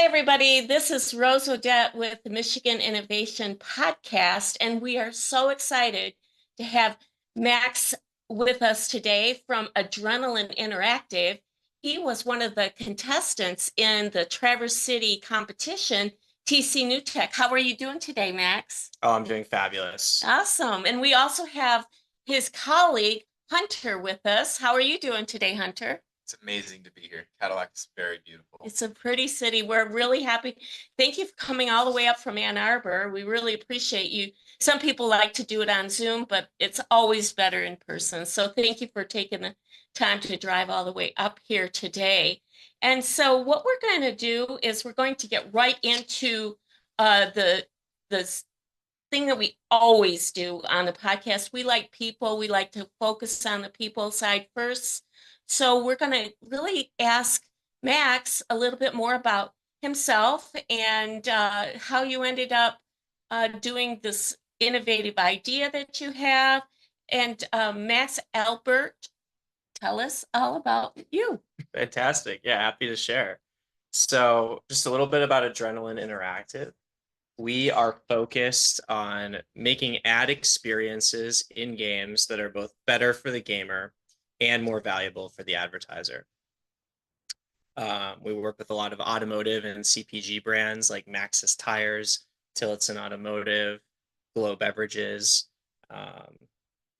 Hi, everybody. This is Rose Odette with the Michigan Innovation Podcast, and we are so excited to have Max with us today from Adrenaline Interactive. He was one of the contestants in the Traverse City competition, TC New Tech. How are you doing today, Max? Oh, I'm doing fabulous. Awesome. And we also have his colleague, Hunter, with us. How are you doing today, Hunter? It's amazing to be here. Cadillac is very beautiful. It's a pretty city. We're really happy. Thank you for coming all the way up from Ann Arbor. We really appreciate you. Some people like to do it on Zoom, but it's always better in person. So thank you for taking the time to drive all the way up here today. And so what we're going to do is we're going to get right into the thing that we always do on the podcast. We like people. We like to focus on the people side first. So we're going to really ask Max a little bit more about himself and how you ended up doing this innovative idea that you have. And Max Albert, tell us all about you. Fantastic. Yeah, happy to share. So, just a little bit about Adrenaline Interactive. We are focused on making ad experiences in games that are both better for the gamer and more valuable for the advertiser. We work with a lot of automotive and CPG brands like Maxxis Tires, Tillotson Automotive, Glow Beverages,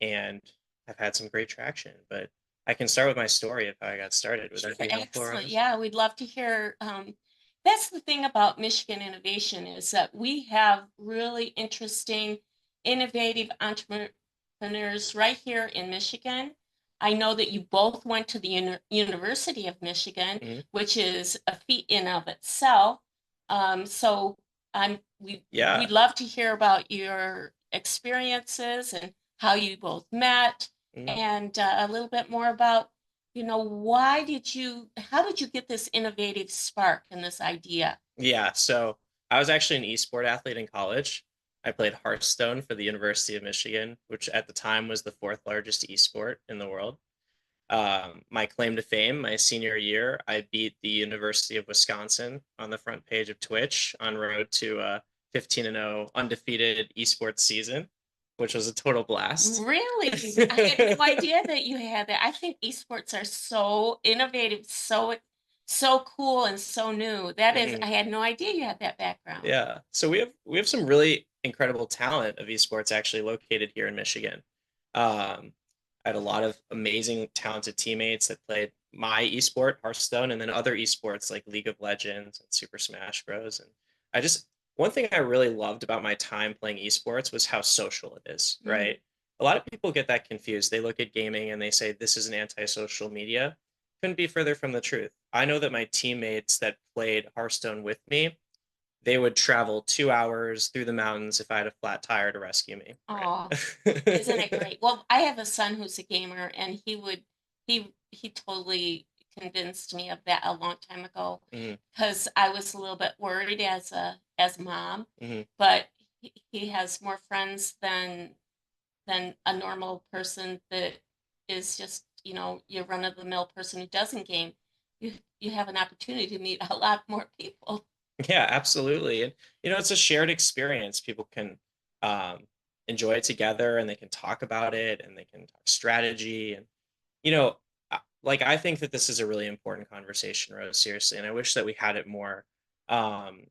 and I've had some great traction. But I can start with my story if I got started. Would that be helpful? Excellent. Yeah, we'd love to hear. That's the thing about Michigan Innovation is that we have really interesting, innovative entrepreneurs right here in Michigan. I know that you both went to the University of Michigan, which is a feat in of itself. So we'd love to hear about your experiences and how you both met, and a little bit more about how did you get this innovative spark and this idea? Yeah, so I was actually an esport athlete in college. I played Hearthstone for the University of Michigan, which at the time was the fourth largest esport in the world. My claim to fame, my senior year, I beat the University of Wisconsin on the front page of Twitch on road to a 15-0 undefeated esports season, which was a total blast. Really? I had no idea that you had that. I think esports are so innovative, so cool and so new. That is, I had no idea you had that background. Yeah. So we have some really incredible talent of esports actually located here in Michigan. I had a lot of amazing, talented teammates that played my esport, Hearthstone, and then other esports like League of Legends and Super Smash Bros. And one thing I really loved about my time playing esports was how social it is, right? A lot of people get that confused. They look at gaming and they say, this is an anti-social media. Couldn't be further from the truth. I know that my teammates that played Hearthstone with me, they would travel 2 hours through the mountains if I had a flat tire to rescue me. Oh, isn't it great? Well, I have a son who's a gamer, and he totally convinced me of that a long time ago because I was a little bit worried as a mom, but he has more friends than a normal person that is just your run of the mill person who doesn't game. You have an opportunity to meet a lot more people. Yeah, absolutely. And it's a shared experience. People can enjoy it together and they can talk about it and they can talk strategy. And, like I think that this is a really important conversation, Rose, seriously. And I wish that we had it more. I'm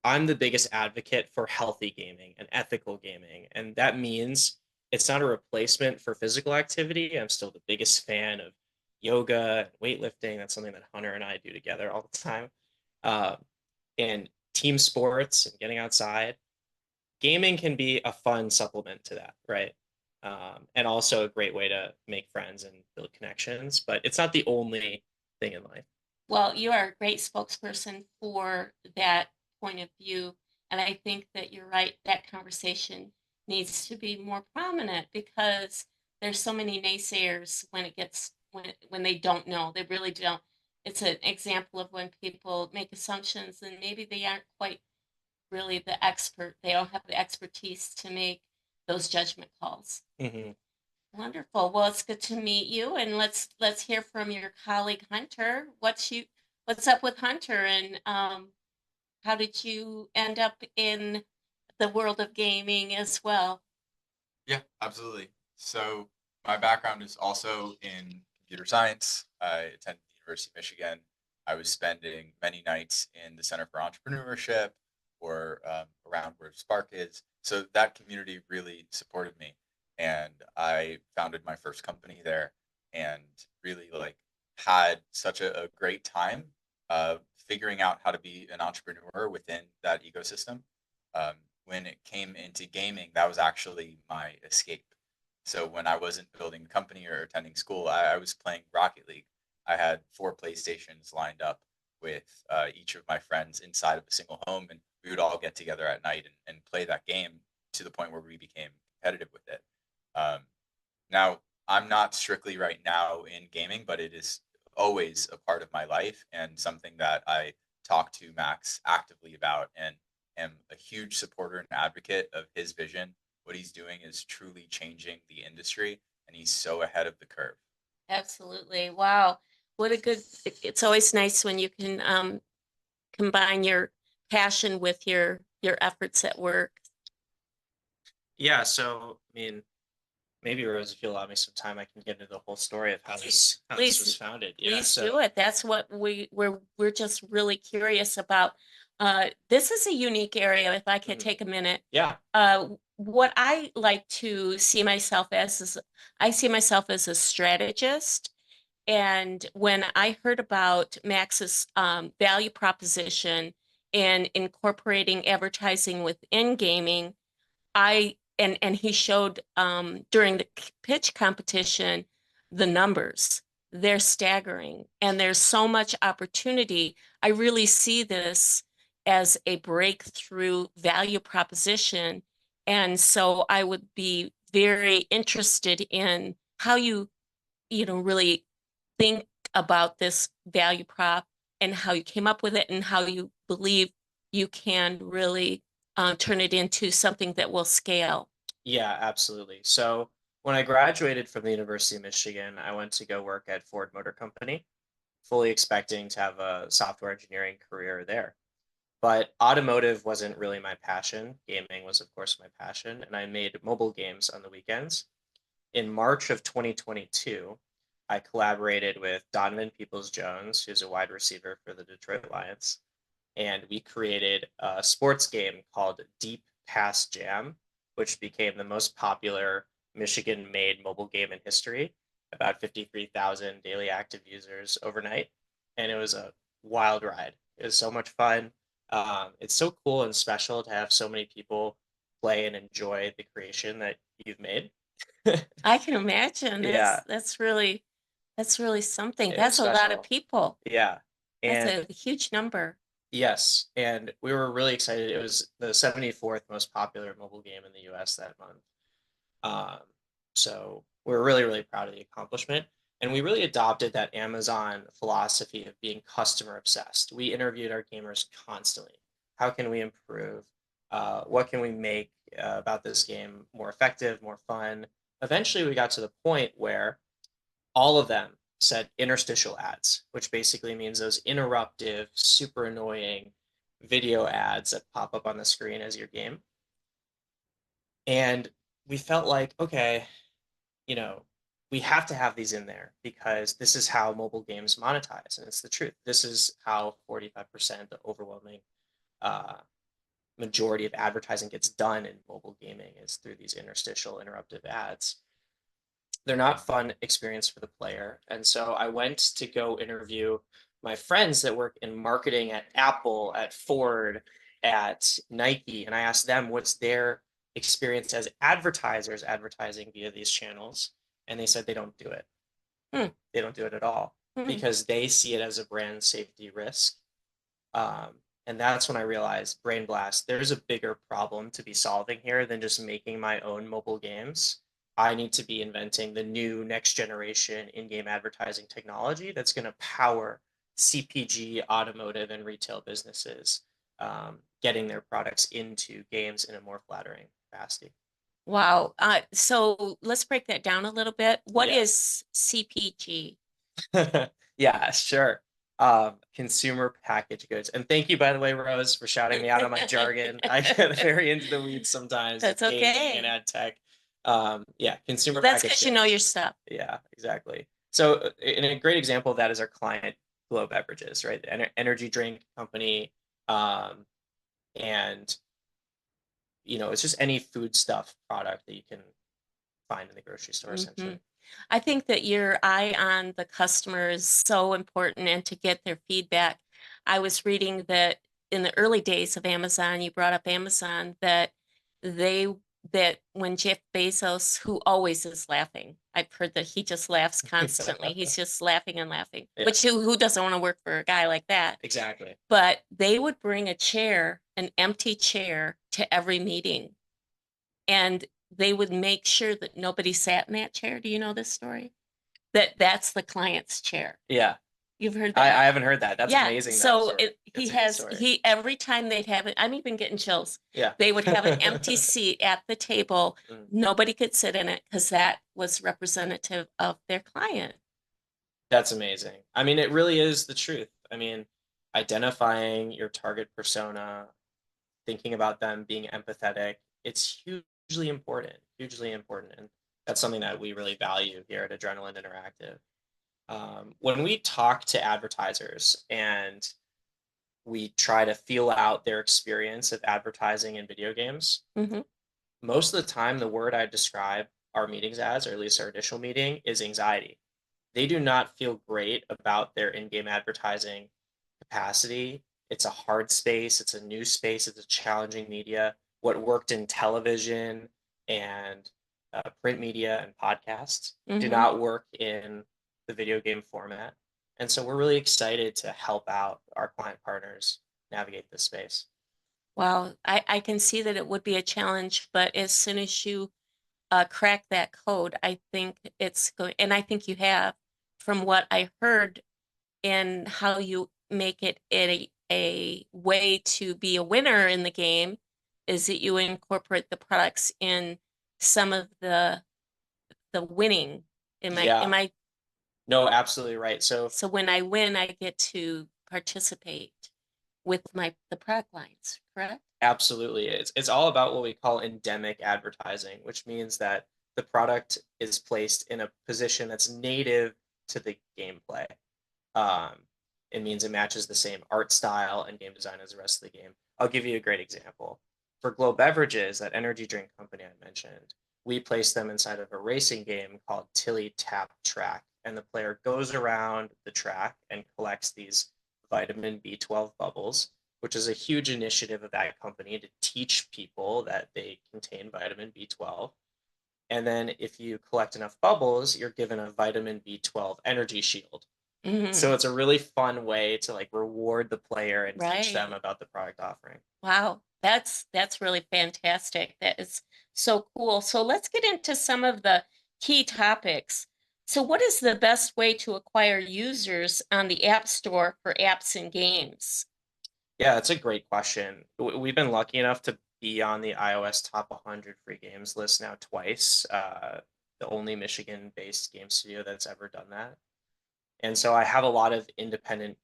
the biggest advocate for healthy gaming and ethical gaming. And that means it's not a replacement for physical activity. I'm still the biggest fan of yoga and weightlifting. That's something that Hunter and I do together all the time. And team sports and getting outside. Gaming can be a fun supplement to that, right? And also a great way to make friends and build connections, but it's not the only thing in life. Well, you are a great spokesperson for that point of view. And I think that you're right, that conversation needs to be more prominent because there's so many naysayers when they don't know. They really don't. It's an example of when people make assumptions and maybe they aren't quite really the expert. They don't have the expertise to make those judgment calls. Wonderful. Well, it's good to meet you, and let's hear from your colleague Hunter. What's up with Hunter, and how did you end up in the world of gaming as well? Yeah, absolutely. So my background is also in computer science. I attended the University of Michigan. I was spending many nights in the Center for Entrepreneurship or around where Spark is. So that community really supported me. And I founded my first company there and really like had such a great time figuring out how to be an entrepreneur within that ecosystem. Um, when it came into gaming, that was actually my escape. So when I wasn't building a company or attending school, I was playing Rocket League. I had 4 PlayStations lined up with each of my friends inside of a single home, and we would all get together at night and play that game to the point where we became competitive with it. Um, Now, I'm not strictly right now in gaming, but it is always a part of my life and something that I talk to Max actively about and am a huge supporter and advocate of his vision. What he's doing is truly changing the industry, and he's so ahead of the curve. Absolutely. Wow. What a good, it's always nice when you can combine your passion with your efforts at work. Yeah, so I mean, maybe Rose, if you allow me some time, I can get into the whole story of how this was Please, founded. Yeah, please so do it. That's what we're just really curious about. This is a unique area, if I could Mhm. take a minute. Yeah, What I like to see myself as is I see myself as a strategist. And when I heard about Max's value proposition and incorporating advertising within gaming, and he showed during the pitch competition the numbers. They're staggering, and there's so much opportunity. I really see this as a breakthrough value proposition, and so I would be very interested in how you really think about this value prop and how you came up with it and how you believe you can really turn it into something that will scale. yeah, absolutely. So when I graduated from the University of Michigan, I went to go work at Ford Motor Company, fully expecting to have a software engineering career there. But automotive wasn't really my passion. Gaming was, of course, my passion, and I made mobile games on the weekends. In March of 2022, I collaborated with Donovan Peoples-Jones, who's a wide receiver for the Detroit Lions, and we created a sports game called Deep Pass Jam, which became the most popular Michigan-made mobile game in history. About 53,000 daily active users overnight, and it was a wild ride. It was so much fun. It's so cool and special to have so many people play and enjoy the creation that you've made. I can imagine Yeah, that's really something. it was That's a lot of special. people. Yeah. That's And a huge number. yes, and we were really excited. It was the 74th most popular mobile game in the US that month. Um, so we're really, really proud of the accomplishment. And we really adopted that Amazon philosophy of being customer obsessed. We interviewed our gamers constantly. How can we improve? What can we make about this game more effective, more fun? Eventually, we got to the point where all of them said interstitial ads, which basically means those interruptive, super annoying video ads that pop up on the screen as your game. And we felt like, okay, you know, we have to have these in there because this is how mobile games monetize. And it's the truth. This is how 45%, the overwhelming uh, majority of advertising gets done in mobile gaming is through these interstitial interruptive ads. They're not fun experience for the player. And so I went to go interview my friends that work in marketing at Apple, at Ford, at Nike, and I asked them what's their experience as advertisers advertising via these channels. And they said they don't do it. Hmm. They don't do it at all Hmm. because they see it as a brand safety risk. And that's when I realized, brain blast, there's a bigger problem to be solving here than just making my own mobile games. I need to be inventing the new next generation in-game advertising technology that's going to power CPG, automotive, and retail businesses getting their products into games in a more flattering capacity. Wow. So let's break that down a little bit. What Yeah. is CPG? Yeah, sure. Consumer packaged goods. And thank you, by the way, Rose, for shouting me out on my jargon. I get very into the weeds sometimes. That's with gaming okay. And ad tech. Yeah, consumer That's packaged because you know goods. your stuff. Yeah, exactly. So, and a great example of that is our client, Glow Beverages, right? The energy drink company, and it's just any food stuff product that you can find in the grocery store, essentially. I think that your eye on the customer is so important, and to get their feedback. I was reading that in the early days of Amazon, you brought up Amazon, that when Jeff Bezos, who always is laughing, I've heard that he just laughs constantly. He's just laughing and laughing, Yeah. which who doesn't want to work for a guy like that? Exactly. But they would bring a chair, an empty chair, to every meeting, and they would make sure that nobody sat in that chair. Do you know this story? That's the client's chair. Yeah. You've heard that? I haven't heard that. That's Yeah. amazing. So That's a good story. every time they'd have it, I'm even getting chills. Yeah. They would have an empty seat at the table. Mm. Nobody could sit in it because that was representative of their client. That's amazing. I mean, it really is the truth. I mean, identifying your target persona, thinking about them, being empathetic, it's hugely important, and that's something that we really value here at Adrenaline Interactive. When we talk to advertisers and we try to feel out their experience of advertising in video games, most of the time the word I describe our meetings as, or at least our initial meeting, is anxiety. They do not feel great about their in-game advertising capacity. It's a hard space, it's a new space, it's a challenging media. What worked in television and print media and podcasts do not work in the video game format. And so we're really excited to help out our client partners navigate this space. Wow, I can see that it would be a challenge, but as soon as you crack that code, I think it's going, and I think you have, from what I heard, and how you make it a way to be a winner in the game, is that you incorporate the products in some of the winning. Am I No, absolutely right. So when I win, I get to participate with the product lines, correct? absolutely. It's all about what we call endemic advertising, which means that the product is placed in a position that's native to the gameplay. It means it matches the same art style and game design as the rest of the game. I'll give you a great example. For Glow Beverages, that energy drink company I mentioned, we placed them inside of a racing game called Tilly Tap Track. And the player goes around the track and collects these vitamin B12 bubbles, which is a huge initiative of that company to teach people that they contain vitamin B12. And then if you collect enough bubbles, you're given a vitamin B12 energy shield. So it's a really fun way to like reward the player and teach them about the product offering. Wow, that's really fantastic. That is so cool. So let's get into some of the key topics. So what is the best way to acquire users on the App Store for apps and games? Yeah, that's a great question. We've been lucky enough to be on the iOS Top 100 free games list now twice. The only Michigan-based game studio that's ever done that. And so I have a lot of independent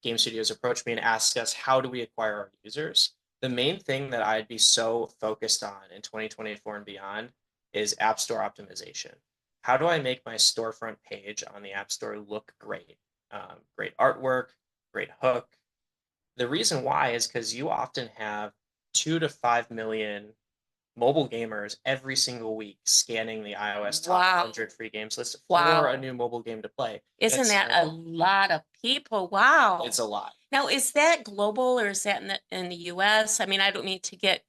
game studios approach me and ask us, how do we acquire our users? The main thing that I'd be so focused on in 2024 and beyond is App Store optimization. How do I make my storefront page on the App Store look great? Great artwork, great hook. The reason why is because you often have 2 to 5 million mobile gamers every single week scanning the iOS Top 100 free games list for a new mobile game to play. Isn't that a lot of people? Wow. It's a lot. Now, is that global or is that in the US? I mean, I don't mean to get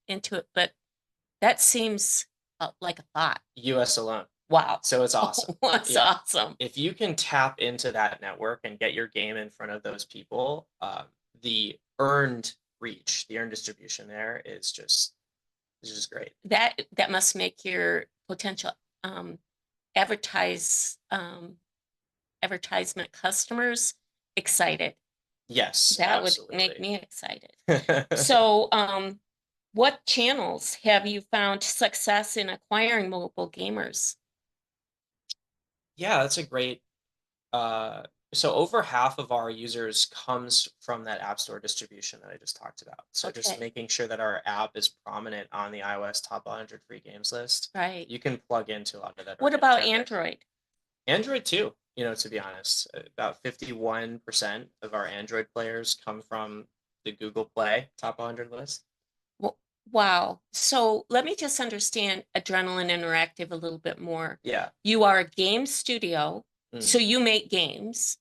into it, but that seems like a lot. US alone. Wow. So it's awesome. That's awesome. If you can tap into that network and get your game in front of those people, the earned reach, the earned distribution there is just great. That must make your potential advertisement customers excited. Yes, that absolutely. would make me excited. So, what channels have you found success in acquiring mobile gamers? Yeah, that's a great So over half of our users comes from that App Store distribution that I just talked about. So just Okay. making sure that our app is prominent on the iOS top 100 free games list. Right. You can plug into a lot of that What organic about traffic. Android? Android too, to be honest. About 51% of our Android players come from the Google Play top 100 list. Wow. So let me just understand Adrenaline Interactive a little bit more. Yeah. You are a game studio, so Mm. you make games,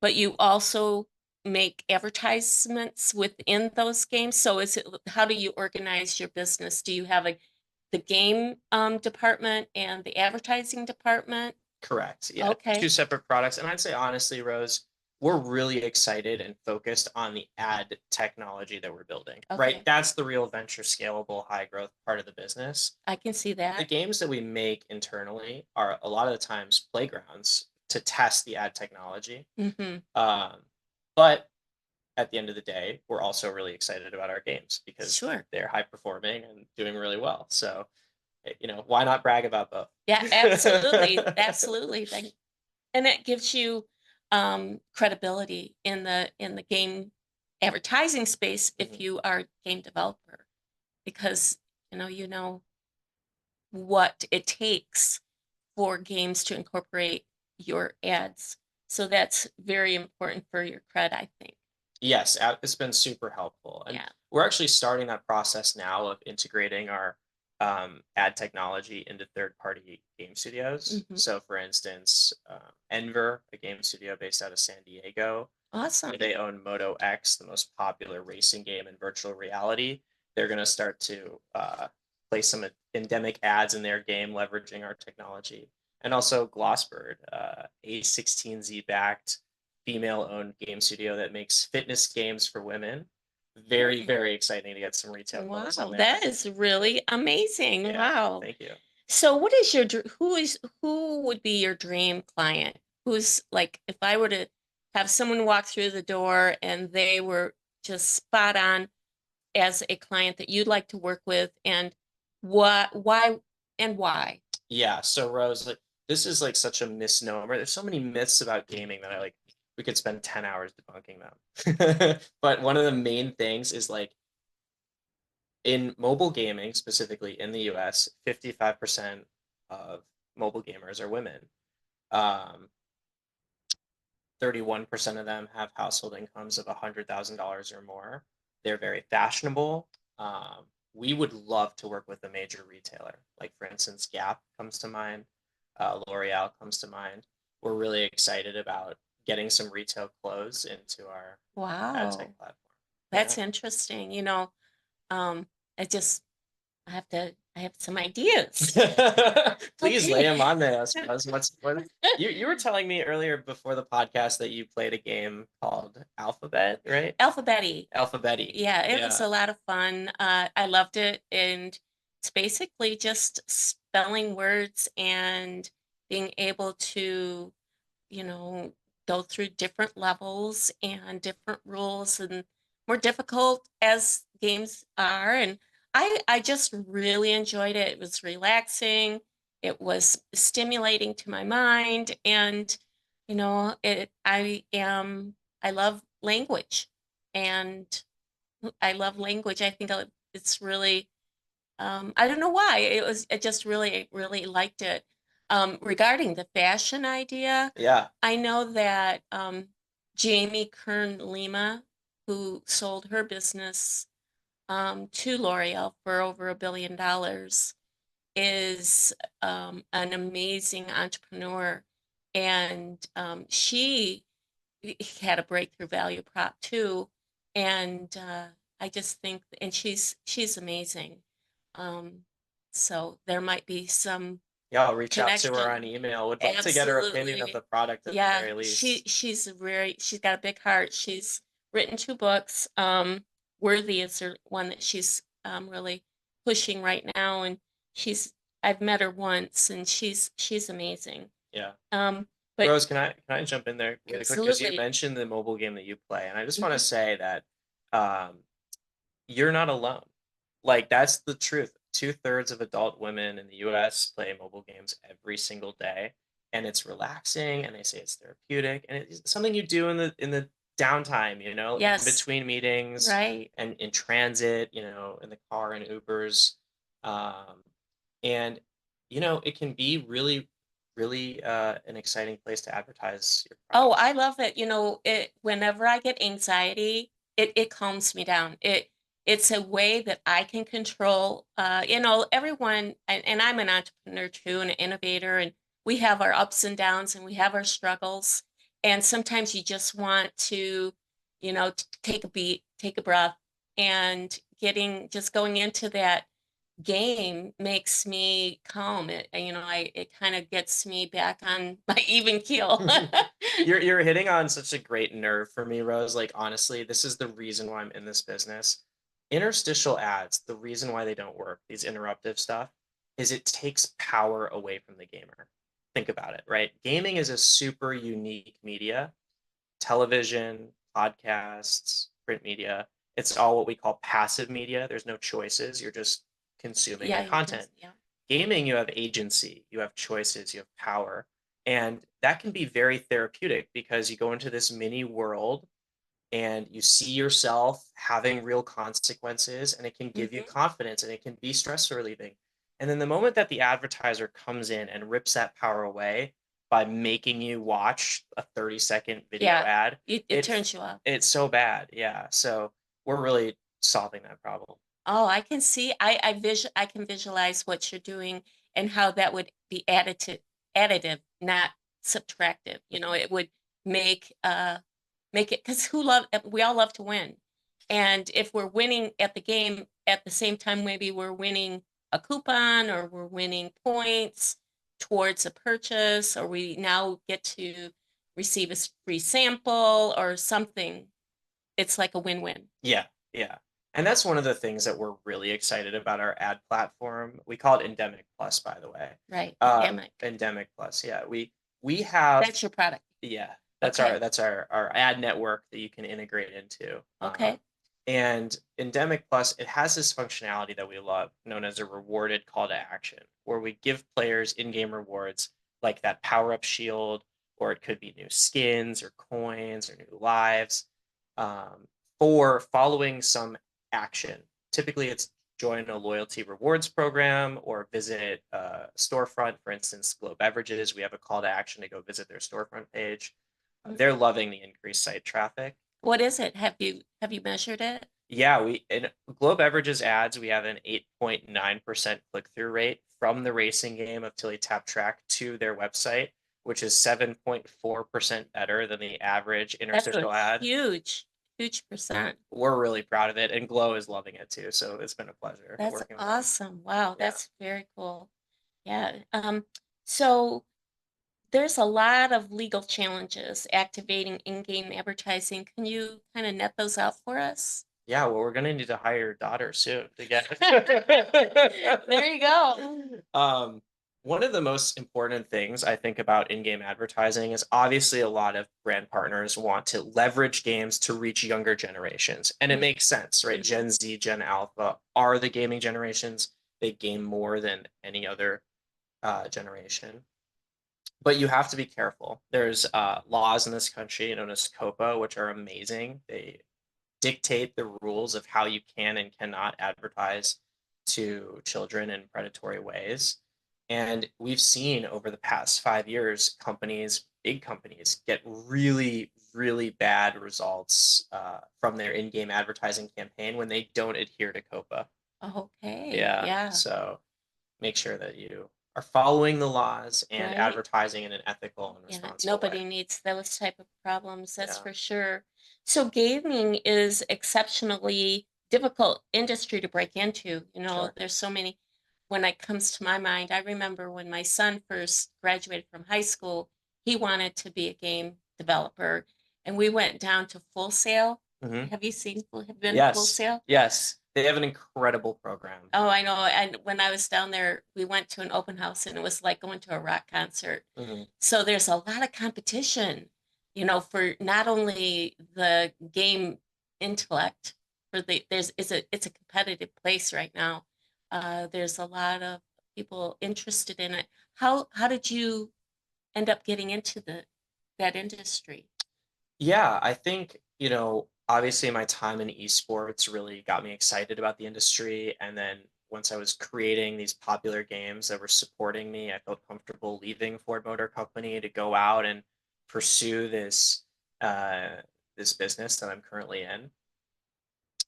but you also make advertisements within those games. So how do you organize your business? Do you have the game department and the advertising department? Correct. Yeah. Okay. Two separate products. And I'd say honestly, Rose, we're really excited and focused on the ad technology that we're building. Okay. Right. That's the real venture scalable, high growth part of the business. I can see The that. games that we make internally are a lot of the times playgrounds to test the ad technology. Mm-hmm. But at the end of the day, we're also really excited about our games because Sure. they're high performing and doing really well. So, why not brag about both? Yeah, absolutely. Absolutely. And it gives you credibility in the game advertising space if Mhm. you are a game developer, because you know what it takes for games to incorporate your ads. So that's very important for your cred, I think. Yes, it's been super helpful. And Yeah. we're actually starting that process now of integrating our ad technology into third-party game studios. Mhm. So, for instance, Enver, a game studio based out of San Diego, Awesome. they own Moto X, the most popular racing game in virtual reality. They're going to start to play some endemic ads in their game, leveraging our technology. And also Glossbird, a 16Z backed female owned game studio that makes fitness games for women. Very, Hmm. very exciting to get some retail Wow, clothes on there. that is really amazing. Yeah, Wow. thank you. So what is who would be your dream client? Who's like, if I were to have someone walk through the door and they were just spot on as a client that you'd like to work with, and why? Yeah, so Rose, like this is like such a misnomer. There's so many myths about gaming that we could spend 10 hours debunking them. But one of the main things is like in mobile gaming, specifically in the US, 55% of mobile gamers are women. Um, 31% of them have household incomes of $100,000 or more. They're very fashionable. We would love to work with a major retailer. Like, for instance, Gap comes to mind, L'Oreal comes to mind. We're really excited about getting some retail clothes into our ad tech Wow, platform. that's interesting. Um, I just I have some ideas. Please lay Okay. them on there. What you were telling me earlier before the podcast that you played a game called Alphabet, right? Alphabetti. Alphabetti. Yeah, it was Yeah. a lot of fun. I loved it, and it's basically just spelling words and being able to, you know, go through different levels and different rules, and more difficult as games are. And I just really enjoyed it. It was relaxing. It was stimulating to my mind, and I love language, and I love language. I think it's really, I don't know why. I just really, really liked it. Regarding the fashion idea, Yeah. I know that Jamie Kern Lima, who sold her business to L'Oreal for over $1 billion, is an amazing entrepreneur. And she had a breakthrough value prop too. And I just think, and she's amazing. Um, so there might be some Yeah, I'll reach out to her on connection. email. Would love to get her opinion of Absolutely. the product at the Yeah, very least. she's got a big heart. She's written 2 books. Worthy is one that she's really pushing right now, and she's I've met her once, and she's amazing. Yeah. But Rose, can I jump in there really quick? Because you absolutely. mentioned the mobile game that you play, and I just want to Mhm. say that um, you're not alone. Like that's the truth. 2/3 of adult women in the US play mobile games every single day. and it's relaxing, and they say it's therapeutic, and it's something you do in the downtime, you know, in Yes. between meetings Right. and in transit, you know, in the car and Ubers. Um, and you know, it can be really an exciting place to advertise your Oh, product. I love it. You know, it whenever I get anxiety, it calms me down. It's a way that I can control you know, everyone and I'm an entrepreneur too, and an innovator, and we have our ups and downs and we have our struggles. And sometimes you just want to, you know, take a beat, take a breath, and getting just going into that game makes me calm. You know, it kind of gets me back on my even keel. You're hitting on such a great nerve for me, Rose. Like honestly, this is the reason why I'm in this business. Interstitial ads, the reason why they don't work, these interruptive stuff, is it takes power away from the gamer. Think about it, right? Gaming is a super unique media. Television, podcasts, print media. It's all what we call passive media. There's no choices. You're just consuming Yeah, the you're content. just yeah. Gaming, you have agency, you have choices, you have power. And that can be very therapeutic because you go into this mini world and you see yourself having real consequences, and it can give you Mhm. confidence and it can be stress relieving. And then the moment that the advertiser comes in and rips that power away by making you watch a 30-second video Yeah, ad, it it turns you off. it's so bad. Yeah. So we're really solving that problem. Oh, I can see. I can visualize what you're doing and how that would be additive, not subtractive. You know, it would make make it because we all love to win. And if we're winning at the game at the same time, maybe we're winning a coupon or we're winning points towards a purchase, or we now get to receive a free sample or something. It's like a win-win. Yeah, yeah. And that's one of the things that we're really excited about our ad platform. We call it Endemic Plus, by the way. Right. Uh, Endemic. Endemic Plus. Yeah, we have That's your product. yeah, Okay. that's our ad network that you can integrate into. Okay. And Endemic Plus, it has this functionality that we love, known as a rewarded call to action, where we give players in-game rewards like that power-up shield, or it could be new skins or coins or new lives, um, for following some action. Typically, it's join a loyalty rewards program or visit a storefront. For instance, Glow Beverages, we have a call to action to go visit their storefront page. Mhm. They're loving the increased site traffic. What is it? Have you measured it? Yeah, we in Glow Beverages ads, we have an 8.9% click-through rate from the racing game of Tilly Tap Track to their website, which is 7.4% better than the average That's a interstitial ad. huge percent. We're really proud of it, and Glow is loving it too. So it's been a pleasure That's working with them. awesome. Wow, Yeah. that's very cool. Yeah. So there's a lot of legal challenges activating in-game advertising. Can you kind of net those out for us? Yeah, well, we're gonna need to hire your daughter soon to get. There you go. One of the most important things I think about in-game advertising is obviously a lot of brand partners want to leverage games to reach younger generations, and it makes sense, right? Mhm. Gen Z, Gen Alpha are the gaming generations. They game more than any other generation, but you have to be careful. There's laws in this country known as COPA, which are amazing. They dictate the rules of how you can and cannot advertise to children in predatory ways. And we've seen over the past 5 years, companies, big companies, get really bad results from their in game advertising campaign when they don't adhere to COPA. Okay. Yeah. Yeah. So make sure that you are following the laws and Right. advertising in an ethical and Yeah, responsible way. nobody needs those type of problems, that's Yeah. for sure. So gaming is exceptionally difficult industry to break into. You know, Sure. there's so many. When it comes to my mind, I remember when my son first graduated from high school, he wanted to be a game developer, and we went down to Full Sail. Hmm. Have you been to Full Yes, Sail? yes. They have an incredible program. Oh, I know. And when I was down there, we went to an open house and it was like going to a rock concert. Mhm. So there's a lot of competition, you know, for not only the game intellect, for it's a competitive place right now. There's a lot of people interested in it. How did you end up getting into that industry? Yeah, I think, obviously my time in esports really got me excited about the industry. And then once I was creating these popular games that were supporting me, I felt comfortable leaving Ford Motor Company to go out and pursue uh, this business that I'm currently in.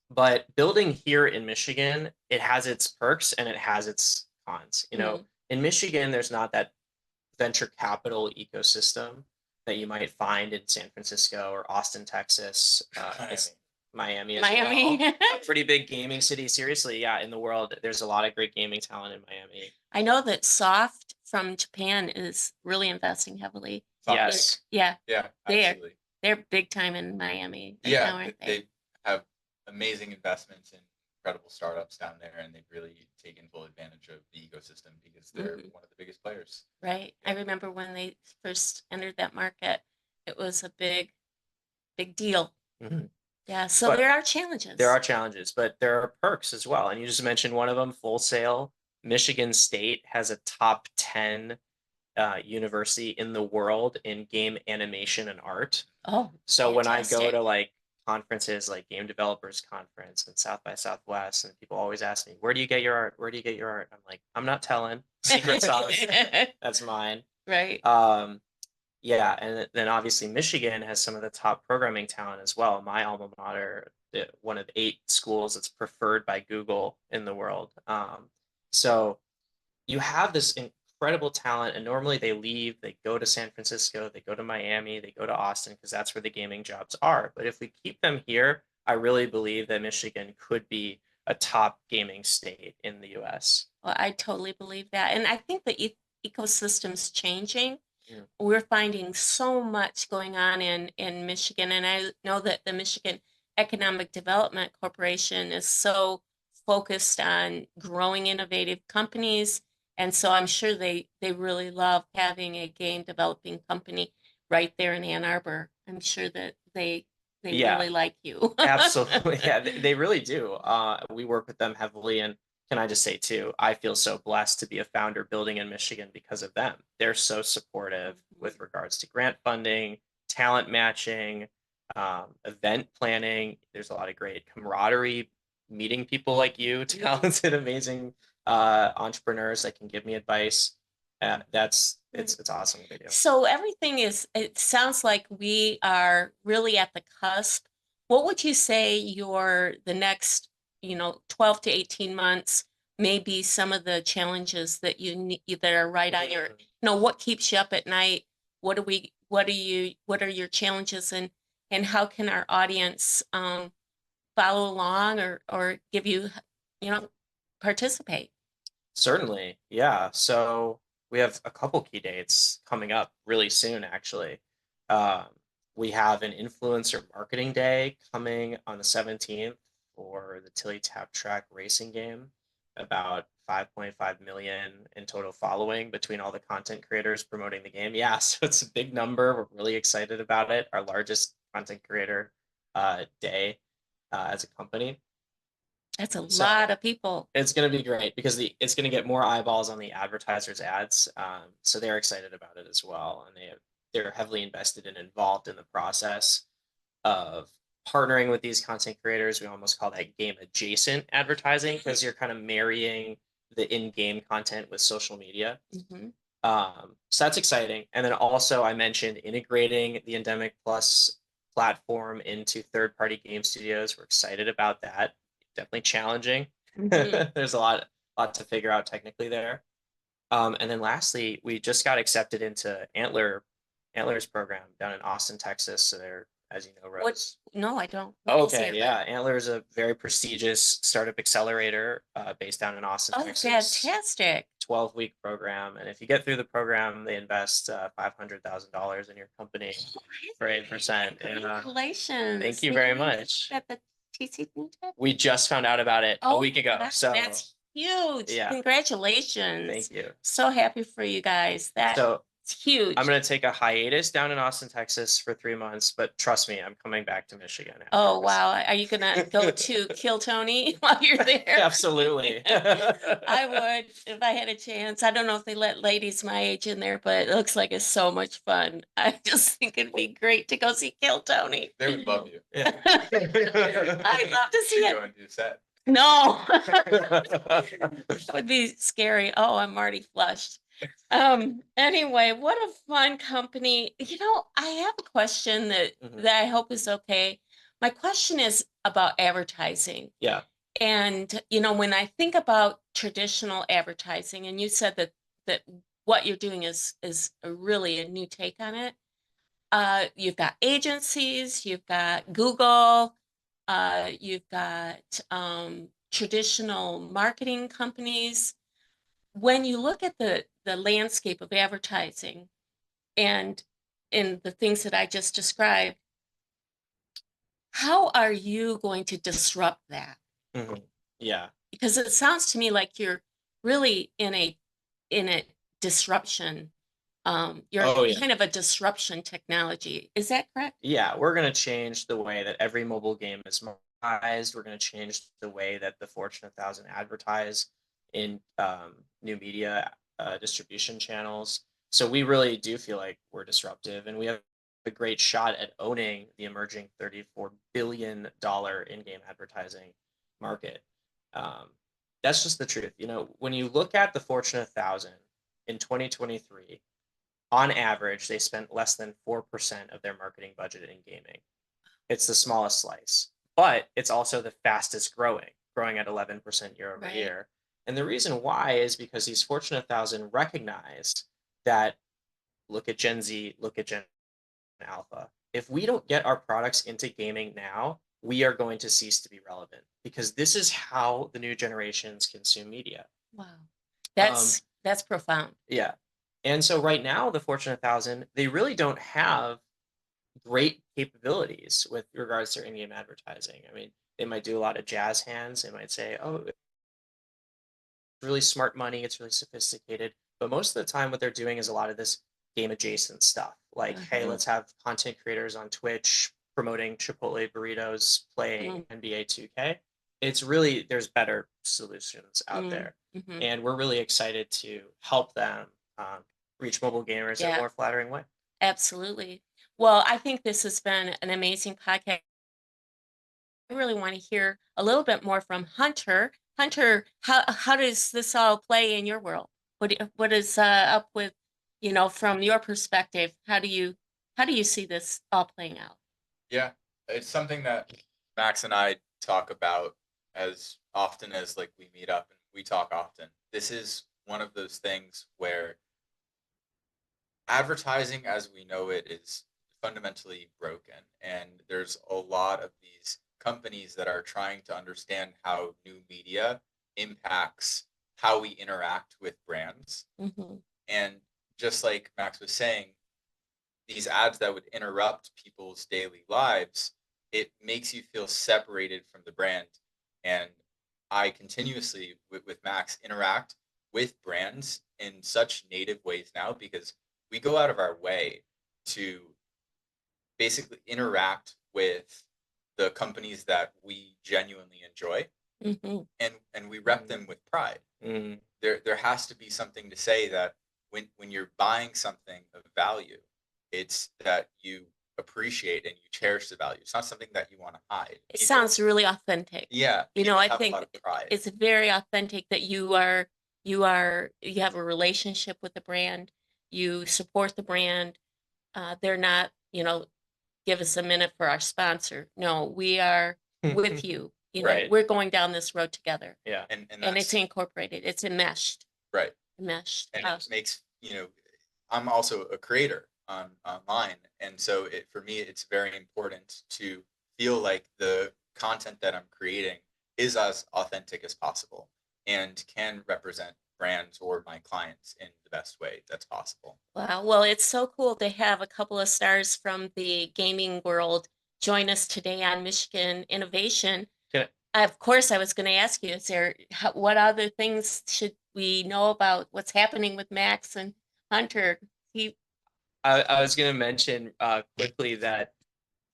But building here in Michigan, it has its perks and it has its cons. In Michigan, there's not that venture capital ecosystem that you might find in San Francisco or Austin, Texas. It's Miami as Miami. well. A pretty big gaming city. Seriously, yeah, in the world, there's a lot of great gaming talent in Miami. I know that Soft from Japan is really investing heavily. Yes. Yeah, Yeah, There. absolutely. they're big time in Miami right Yeah, now, aren't they? they have amazing investments in incredible startups down there, and they've really taken full advantage of the ecosystem because they're one of the biggest players. Right. I remember when they first entered that market, it was a big deal. Mhm. Yeah. So But there are challenges. There are challenges, but there are perks as well. And you just mentioned one of them, Full Sail. Michigan State has a top 10 university in the world in game animation and art. Oh, So when I go fantastic. to like conferences like Game Developers Conference and South by Southwest, and people always ask me, where do you get your art? Where do you get your art? I'm like, I'm not telling. Secret sauce. That's mine. Right. Yeah, and then obviously Michigan has some of the top programming talent as well. My alma mater, one of 8 schools that's preferred by Google in the world. So you have this incredible talent, and normally they go to San Francisco, they go to Miami, they go to Austin because that's where the gaming jobs are. But if we keep them here, I really believe that Michigan could be a top gaming state in the US. Well, I totally believe that. And I think the ecosystem's changing. Yeah. We're finding so much going on in Michigan. And I know that the Michigan Economic Development Corporation is so focused on growing innovative companies. And so I'm sure they really love having a game developing company right there in Ann Arbor. I'm sure that they Yeah. really like you. Absolutely. Yeah, they really do. We work with them heavily. And can I just say too, I feel so blessed to be a founder building in Michigan because of them. They're so supportive with regards to grant funding, talent matching, event planning. There's a lot of great camaraderie, meeting people like you, talented, amazing entrepreneurs that can give me advice. It's awesome what they do. So everything it sounds like we are really at the cusp. What would you say the next, 12 to 18 months may be some of the challenges that that are right on your, what keeps you up at night? What are your challenges, and how can our audience follow along or give you, participate? Certainly. Yeah. So we have a couple key dates coming up really soon, actually. Um, we have an influencer marketing day coming on the 17th for the Tilly Tap Track racing game, about 5.5 million in total following between all the content creators promoting the game. Yeah, so it's a big number. We're really excited about it. Our largest content creator day as a company. That's a lot of people. It's going to be great because it's going to get more eyeballs on the advertisers' ads. So they're excited about it as well, and they're heavily invested and involved in the process of partnering with these content creators. We almost call that game adjacent advertising because you're kind of marrying the in-game content with social media. So that's exciting. And then also I mentioned integrating the Endemic Plus platform into third-party game studios. We're excited about that. Definitely challenging. There's a lot to figure out technically there. And then lastly, we just got accepted into Antler's program down in Austin, Texas. So they're, as you know, Rose. No, I don't. Okay, yeah. Antler is a very prestigious startup accelerator based down in Austin, Oh, Texas. fantastic. 12-week program. And if you get through the program, they invest $500,000 in your company for 8%. Congratulations. Thank you very much. At the TC Tech? We just found out about it a week ago. So that's huge. Yeah. Congratulations. Thank you. So happy for you guys. That So It's huge. I'm going to take a hiatus down in Austin, Texas for 3 months, but trust me, I'm coming back to Michigan. after Oh, this. wow. Are you gonna go to Kill Tony while you're there? Absolutely. I would if I had a chance. I don't know if they let ladies my age in there, but it looks like it's so much fun. I just think it'd be great to go see Kill Tony. They would love you. Yeah. I'd love to see You it. go and do set. No, that would be scary. Oh, I'm already flushed. Anyway, what a fun company. I have a question Mhm. that I hope is okay. My question is about advertising. Yeah. And when I think about traditional advertising, and you said that what you're doing is really a new take on it. You've got agencies, you've got Google, you've got traditional marketing companies. When you look at the landscape of advertising and in the things that I just described, how are you going to disrupt that? Mhm. Yeah. Because it sounds to me like you're really in a disruption. You're Oh, yeah. kind of a disruption technology. Is that correct? Yeah, we're going to change the way that every mobile game is monetized. We're going to change the way that the Fortune 1000 advertise in new media distribution channels. So we really do feel like we're disruptive, and we have a great shot at owning the emerging $34 billion in-game advertising market. Um, that's just the truth. When you look at the Fortune 1000 in 2023, on average, they spent less than 4% of their marketing budget in gaming. It's the smallest slice, but it's also the fastest growing at 11% year over Right. year. And the reason why is because these Fortune 1000 recognized that, look at Gen Z, look at Gen Alpha. If we don't get our products into gaming now, we are going to cease to be relevant, because this is how the new generations consume media. Wow. That's profound. Yeah. And so right now, the Fortune 1000, they really don't have great capabilities with regards to in-game advertising. I mean, they might do a lot of jazz hands. They might say, "Oh, it's really smart money. It's really sophisticated." But most of the time, what they're doing is a lot of this game adjacent stuff. Like, hey, Mhm. let's have content creators on Twitch promoting Chipotle burritos, playing NBA 2K. It's really, there's better solutions out there. Mhm. And we're really excited to help them reach mobile gamers in a Yeah. more flattering way. Absolutely. Well, I think this has been an amazing podcast. I really want to hear a little bit more from Hunter. Hunter, how does this all play in your world? What is up with, from your perspective? How do you see this all playing out? Yeah, it's something that Max and I talk about as often as like we meet up and we talk often. This is one of those things where advertising as we know it is fundamentally broken, and there's a lot of these companies that are trying to understand how new media impacts how we interact with brands. Hmm. And just like Max was saying, these ads that would interrupt people's daily lives, it makes you feel separated from the brand. And I continuously, with Max, interact with brands in such native ways now, because we go out of our way to basically interact with the companies that we genuinely enjoy, Hmm. and we rep them with pride. Mm. There has to be something to say that when you're buying something of value, it's that you appreciate and you cherish the value. It's not something that you want to hide. It People- sounds really authentic. yeah. I People have a think lot of pride. it's very authentic that you have a relationship with the brand, you support the brand. They're not, give us a minute for our sponsor. No, we are with you. Right. We're going down this road together, Yeah. and and it's that's incorporated. It's enmeshed. right. Enmeshed. And it makes, I'm also a creator online, and so for me it's very important to feel like the content that I'm creating is as authentic as possible and can represent brands or my clients in the best way that's possible. Wow. Well, it's so cool to have a couple of stars from the gaming world join us today on Michigan Innovation. Can Of course, I was going to ask you, what other things should we know about what's happening with Max and Hunter? I was going to mention quickly that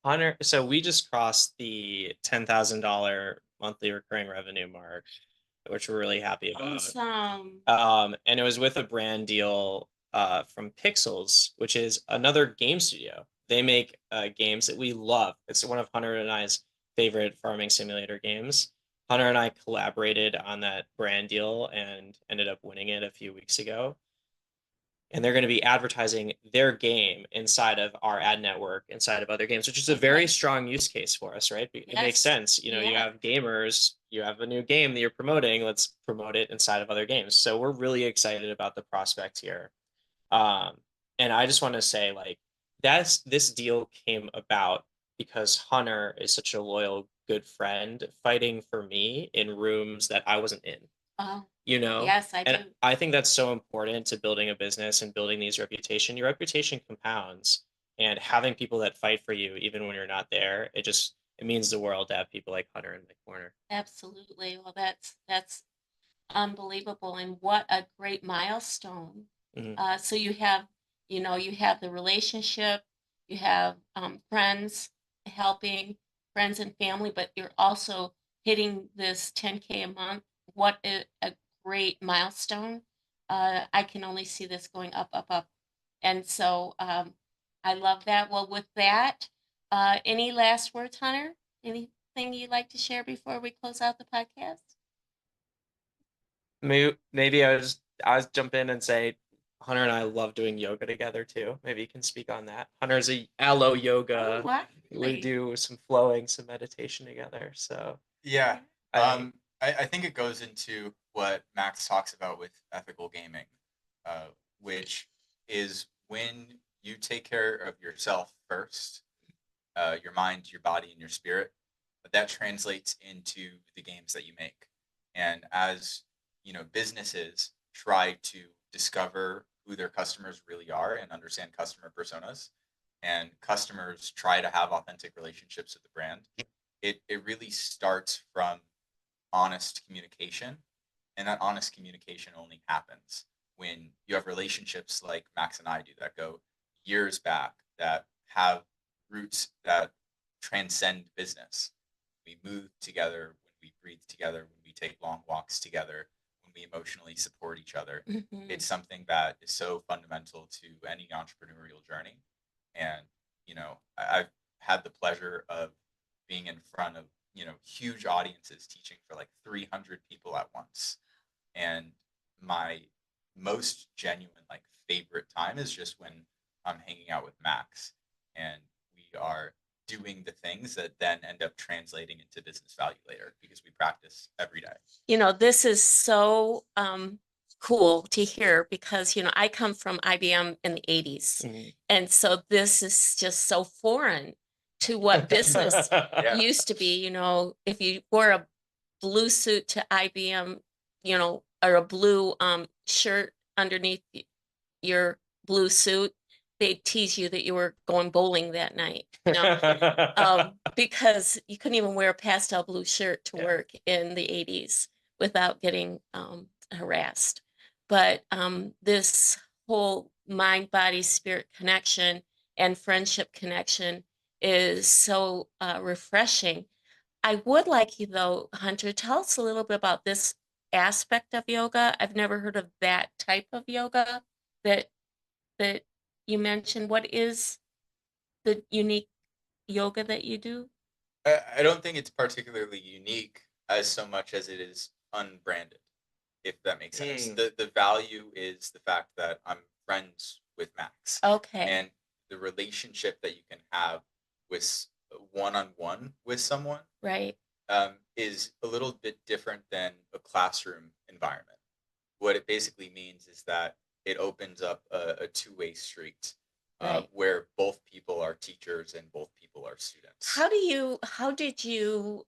Hunter, so we just crossed the $10,000 monthly recurring revenue mark, which we're really happy about. Awesome. And it was with a brand deal from Pixels, which is another game studio. They make games that we love. It's one of Hunter and I's favorite farming simulator games. Hunter and I collaborated on that brand deal and ended up winning it a few weeks ago. And they're going to be advertising their game inside of our ad network, inside of other games, which is a very Okay. strong use case for us, right? It makes Yes. sense. You Yeah. have gamers, you have a new game that you're promoting, let's promote it inside of other games. So we're really excited about the prospect here. Um, and I just want to say, like, this deal came about because Hunter is such a loyal, good friend fighting for me in rooms that I wasn't in, Oh, you know? yes, I And do. I think that's so important to building a business and building these reputation. Your reputation compounds, and having people that fight for you even when you're not there, it means the world to have people like Hunter in the corner. Absolutely. Well, that's unbelievable, and what a great milestone. Mhm. So you have the relationship, you have friends helping, friends and family, but you're also hitting this 10K a month. What a great milestone. I can only see this going up, up, up. And so I love that. Well, with that, any last words, Hunter? Anything you'd like to share before we close out the podcast? Maybe I was jump in and say Hunter and I love doing yoga together too. Maybe you can speak on that. Hunter's a aloe yoga. Oh, We do some flowing, some meditation together. So Yeah. I think I think it goes into what Max talks about with ethical gaming, uh, which is when you take care of yourself first, your mind, your body, and your spirit, that translates into the games that you make. And as businesses try to discover who their customers really are and understand customer personas, and customers try to have authentic relationships with the brand, it really starts from honest communication. And that honest communication only happens when you have relationships like Max and I do that go years back, that have roots that transcend business. We move together, when we breathe together, when we take long walks together, when we emotionally support each other. Mhm. It's something that is so fundamental to any entrepreneurial journey. And, I've had the pleasure of being in front of, huge audiences teaching for like 300 people at once. And my most genuine, like, favorite time is just when I'm hanging out with Max and we are doing the things that then end up translating into business value later because we practice every day. This is so cool to hear because, I come from IBM in the 80s. Mhm. And so this is just so foreign to what business Yeah. used to be. If you wore a blue suit to IBM, or a blue shirt underneath your blue suit, they'd tease you that you were going bowling that night. Because you couldn't even wear a pastel blue shirt to Yeah. work in the 80s without getting harassed. But this whole mind, body, spirit connection and friendship connection is so refreshing. I would like you, though, Hunter, tell us a little bit about this aspect of yoga. I've never heard of that type of yoga that that you mentioned. What is the unique yoga that you do? I don't think it's particularly unique as so much as it is unbranded, if that makes sense. The value is the fact that I'm friends with Max. Okay. And the relationship that you can have with one-on-one with someone Right. is a little bit different than a classroom environment. What it basically means is that it opens up a two-way street, Right. where both people are teachers and both people are students. How did you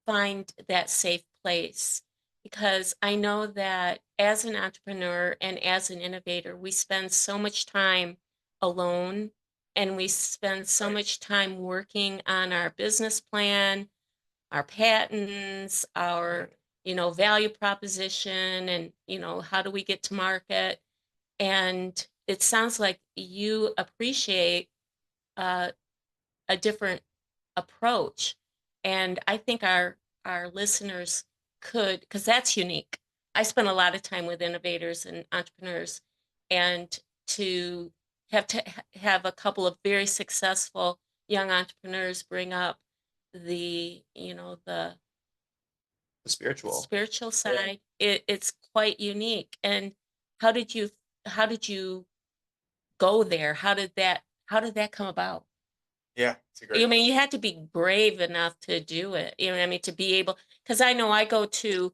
find that safe place? Because I know that as an entrepreneur and as an innovator, we spend so much time alone, and we spend so Right. much time working on our business plan, our patents, our, value proposition, and, how do we get to market? And it sounds like you appreciate uh, a different approach. And I think our listeners could, because that's unique. I spend a lot of time with innovators and entrepreneurs, and to have a couple of very successful young entrepreneurs bring up the, the spiritual. spiritual side, it's quite unique. And how did you how did you go there? How did that come about? Yeah, it's a great You mean you question. had to be brave enough to do it, you know what I mean, to be able, because I know I go to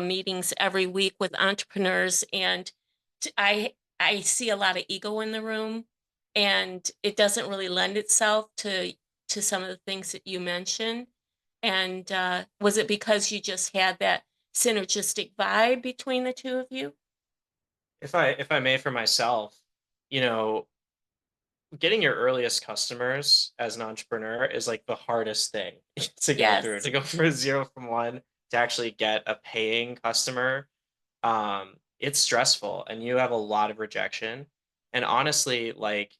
meetings every week with entrepreneurs, and I see a lot of ego in the room, and it doesn't really lend itself to some of the things that you mentioned. And was it because you just had that synergistic vibe between the two of you? If I may, for myself, you know, getting your earliest customers as an entrepreneur is like the hardest thing to go through. Yes. To go from zero from one to actually get a paying customer, it's stressful and you have a lot of rejection. And honestly, like,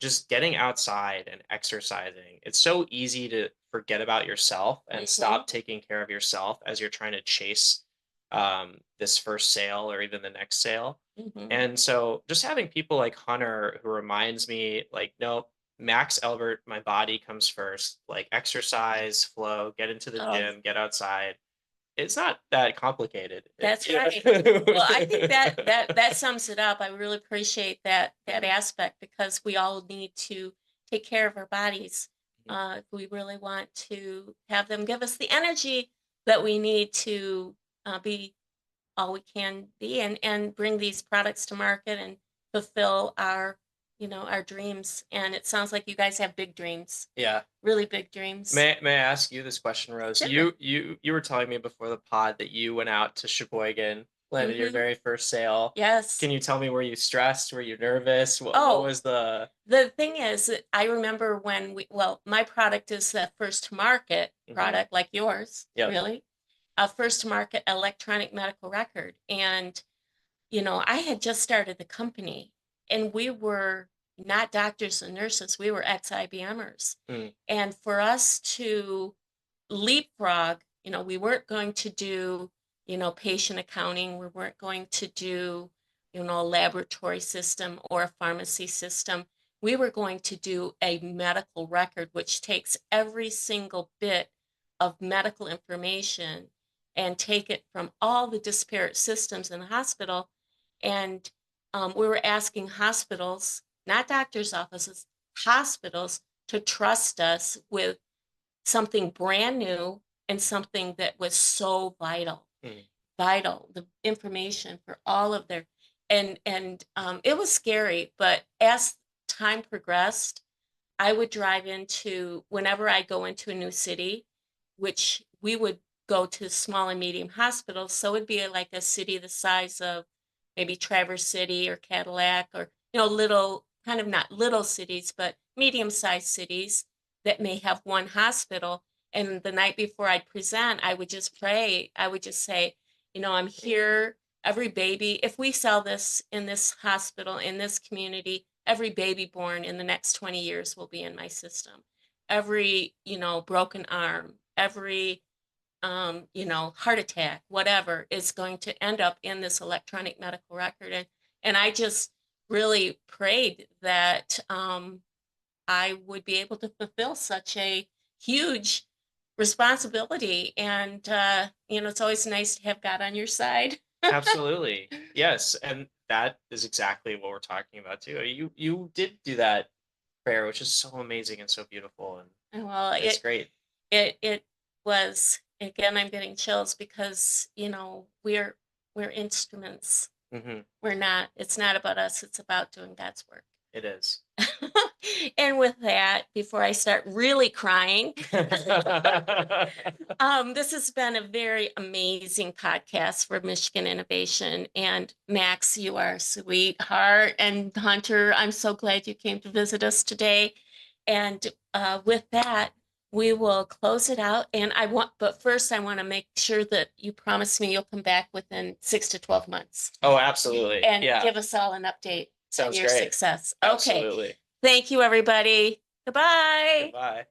just getting outside and exercising, it's so easy to forget about yourself and Hmm. stop taking care of yourself as you're trying to chase this first sale or even the next sale. Hmm. And so just having people like Hunter who reminds me, like, no, Max Albert, my body comes first, like exercise, flow, get into the Oh, gym, get outside. It's not that complicated. that's You right. Well, I think that sums it up. I really appreciate that aspect, because we all need to take care of our bodies if we really want to have them give us the energy that we need to be all we can be, and bring these products to market and fulfill our dreams. And it sounds like you guys have big dreams, Yeah. really big dreams. May I ask you this question, Rose? Sure. You were telling me before the pod that you went out to Sheboygan, landed your Hmm. very first sale. Yes. Can you tell me, were you stressed? Were you nervous? What Oh, was the the thing is that I remember my product is the first to market Mhm. product, like yours, Yep. really, a first to market electronic medical record. And, I had just started the company, and we were not doctors and nurses, we were ex-IBMers. Mm, And for us to leapfrog, we weren't going to do, patient accounting, we weren't going to do, a laboratory system or a pharmacy system. We were going to do a medical record, which takes every single bit of medical information and take it from all the disparate systems in the hospital. And we were asking hospitals, not doctors' offices, hospitals, to trust us with something brand new and something that was so mm, vital, the information for all of their, and it was scary. But as time progressed, I would drive into, whenever I go into a new city, which we would go to small and medium hospitals. So it'd be like a city the size of maybe Traverse City or Cadillac, or, little, kind of not little cities, but medium-sized cities that may have one hospital. And the night before I'd present, I would just pray. I would just say, I'm here. Every baby, if we sell this in this hospital, in this community, every baby born in the next 20 years will be in my system. Every, broken arm, every, heart attack, whatever, is going to end up in this electronic medical record. And I just really prayed that I would be able to fulfill such a huge responsibility. And, it's always nice to have God on your side. absolutely. Yes, and that is exactly what we're talking about too. You did do that prayer, which is so amazing and so beautiful, and Well, it's great. it was, again, I'm getting chills, because, we're instruments. Hmm. We're not, it's not about us, it's about doing God's work. It is. And with that, before I start really crying, this has been a very amazing podcast for Michigan Innovation. And Max, you are a sweetheart. And Hunter, I'm so glad you came to visit us today. And with that, we will close it out. But first, I want to make sure that you promise me you'll come back within 6 to 12 months Oh, absolutely. and Yeah. give us all an update. Sounds your great. success. Okay. Absolutely. Thank you, everybody. Goodbye. Goodbye.